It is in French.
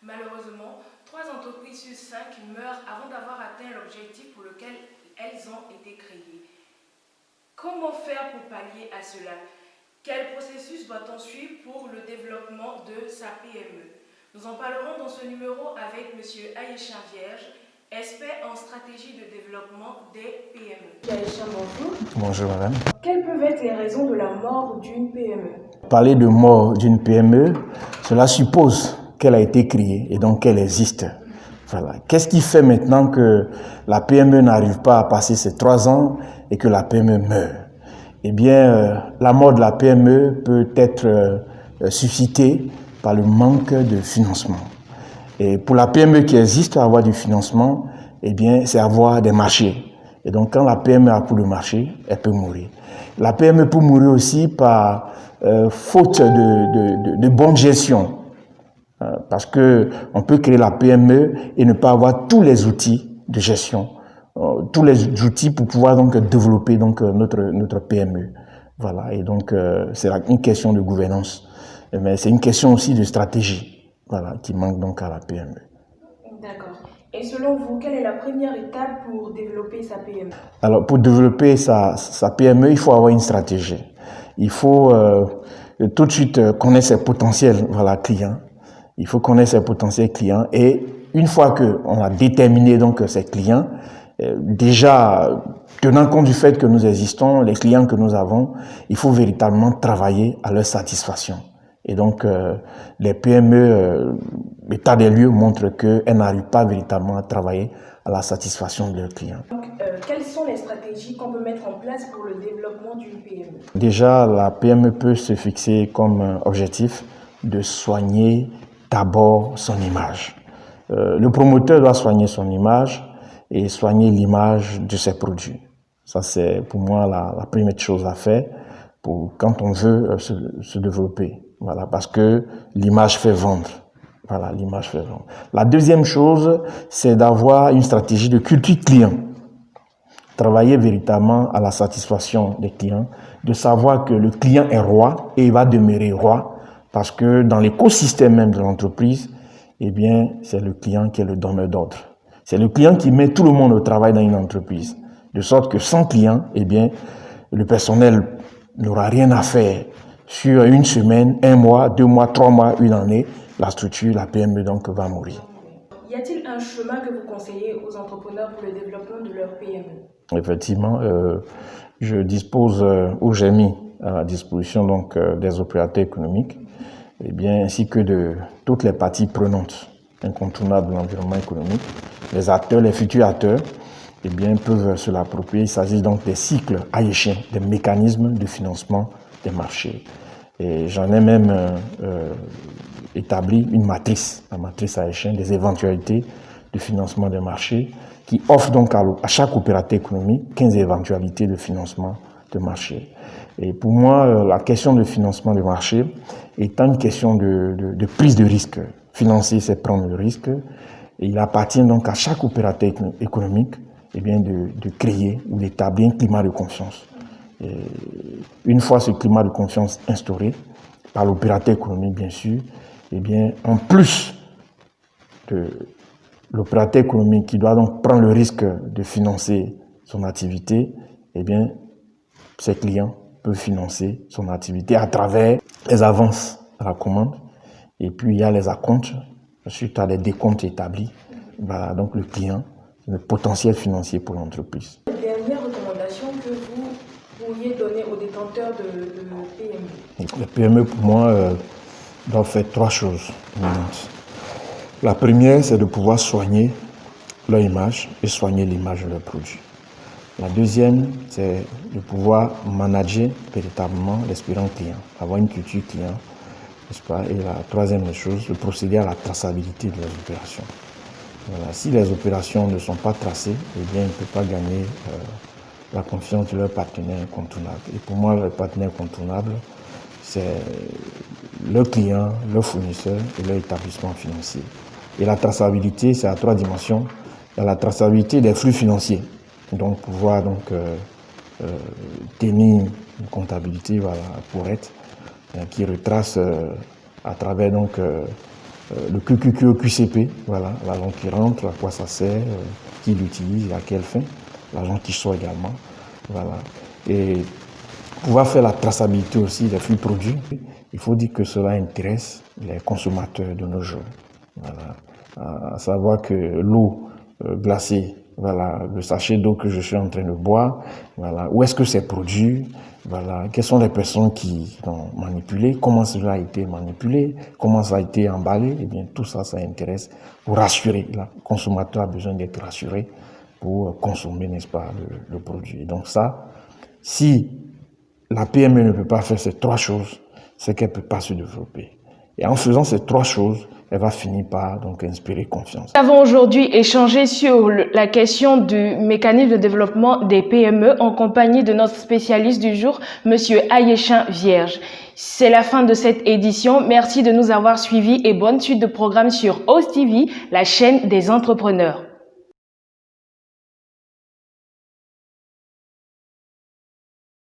Malheureusement, 3 entreprises sur 5 meurent avant d'avoir atteint l'objectif pour lequel elles ont été créées. Comment faire pour pallier à cela? Quel processus doit-on suivre pour le développement de sa PME? Nous en parlerons dans ce numéro avec M. Aïechan Vierge, expert en stratégie de développement des PME. Aïechan, bonjour. Bonjour madame. Quelles peuvent être les raisons de la mort d'une PME? Parler de mort d'une PME, cela suppose qu'elle a été créée et donc qu'elle existe. Voilà. Qu'est-ce qui fait maintenant que la PME n'arrive pas à passer ces 3 ans et que la PME meurt? Eh bien, la mort de la PME peut être suscitée par le manque de financement. Et pour la PME qui existe, avoir du financement, eh bien, c'est avoir des marchés. Et donc, quand la PME a plus de marché, elle peut mourir. La PME peut mourir aussi par faute de bonne gestion. Parce que on peut créer la PME et ne pas avoir tous les outils de gestion, tous les outils pour pouvoir donc développer donc notre PME. Voilà. Et donc, c'est une question de gouvernance, mais c'est une question aussi de stratégie. Voilà, qui manque donc à la PME. D'accord. Et selon vous, quelle est la première étape pour développer sa PME? Alors, pour développer sa PME, il faut avoir une stratégie. Il faut tout de suite connaître ses potentiels clients. Il faut connaître ses potentiels clients. Et une fois qu'on a déterminé donc ses clients, déjà tenant compte du fait que nous existons, les clients que nous avons, il faut véritablement travailler à leur satisfaction. Et donc, les PME, l'état des lieux montre qu'elles n'arrivent pas véritablement à travailler à la satisfaction de leurs clients. Donc, quelles sont les stratégies qu'on peut mettre en place pour le développement d'une PME? Déjà, la PME peut se fixer comme objectif de soigner d'abord son image. Le promoteur doit soigner son image et soigner l'image de ses produits. Ça, c'est pour moi la première chose à faire quand on veut se développer. Voilà, parce que l'image fait vendre. Voilà, l'image fait vendre. La deuxième chose, c'est d'avoir une stratégie de culture client. Travailler véritablement à la satisfaction des clients, de savoir que le client est roi et il va demeurer roi, parce que dans l'écosystème même de l'entreprise, eh bien, c'est le client qui est le donneur d'ordre. C'est le client qui met tout le monde au travail dans une entreprise. De sorte que sans client, eh bien, le personnel n'aura rien à faire. Sur une semaine, 1 mois, 2 mois, 3 mois, une année, la structure, la PME donc va mourir. Y a-t-il un chemin que vous conseillez aux entrepreneurs pour le développement de leur PME? Effectivement, je dispose, ou j'ai mis à la disposition donc des opérateurs économiques, et bien, ainsi que de toutes les parties prenantes incontournables de l'environnement économique. Les acteurs, les futurs acteurs, eh bien, peuvent se l'approprier. Il s'agit donc des cycles Aïechan, des mécanismes de financement des marchés. Et j'en ai même établi une matrice, la matrice Aïechan, des éventualités de financement des marchés, qui offre donc à chaque opérateur économique 15 éventualités de financement de marché. Et pour moi, la question de financement de marché étant une question de prise de risque. Financer, c'est prendre le risque. Et il appartient donc à chaque opérateur économique eh bien, de créer ou d'établir un climat de confiance. Et une fois ce climat de confiance instauré, par l'opérateur économique bien sûr, eh bien, en plus de l'opérateur économique qui doit donc prendre le risque de financer son activité, eh bien, ses clients peuvent financer son activité à travers les avances à la commande. Et puis, il y a les acomptes, ensuite, il y a les décomptes établis. Voilà, donc le client, le potentiel financier pour l'entreprise. Dernière recommandation que vous pourriez donner aux détenteurs de PME? Les PME, pour moi, doivent faire 3 choses éminentes. La première, c'est de pouvoir soigner leur image et soigner l'image de leurs produits. La deuxième, c'est de pouvoir manager véritablement l'expérience client, avoir une culture client, n'est-ce pas? Et la troisième chose, de procéder à la traçabilité de leurs opérations. Voilà. Si les opérations ne sont pas tracées, eh bien, ils ne peuvent pas gagner la confiance de leurs partenaires incontournables. Et pour moi, le partenaire incontournable, c'est le client, le fournisseur et leur établissement financier. Et la traçabilité, c'est à 3 dimensions. Il y a la traçabilité des flux financiers. Donc, pouvoir tenir une comptabilité correcte qui retrace à travers le QQQCP, voilà, l'argent qui rentre, à quoi ça sert, qui l'utilise, à quelle fin, l'argent qui sort également, voilà. Et pouvoir faire la traçabilité aussi des flux produits, il faut dire que cela intéresse les consommateurs de nos jours. Voilà. À savoir que l'eau glacée, voilà, le sachet d'eau que je suis en train de boire, voilà, où est-ce que c'est produit, voilà, quelles sont les personnes qui l'ont manipulé, comment cela a été manipulé, comment ça a été emballé, et bien tout ça, ça intéresse pour rassurer. Le consommateur a besoin d'être rassuré pour consommer, n'est-ce pas, le produit. Donc ça, si la PME ne peut pas faire ces trois choses, c'est qu'elle ne peut pas se développer. Et en faisant ces trois choses, elle va finir par donc inspirer confiance. Nous avons aujourd'hui échangé sur la question du mécanisme de développement des PME en compagnie de notre spécialiste du jour, Monsieur Ayeshin Vierge. C'est la fin de cette édition. Merci de nous avoir suivis et bonne suite de programmes sur OSE TV, la chaîne des entrepreneurs.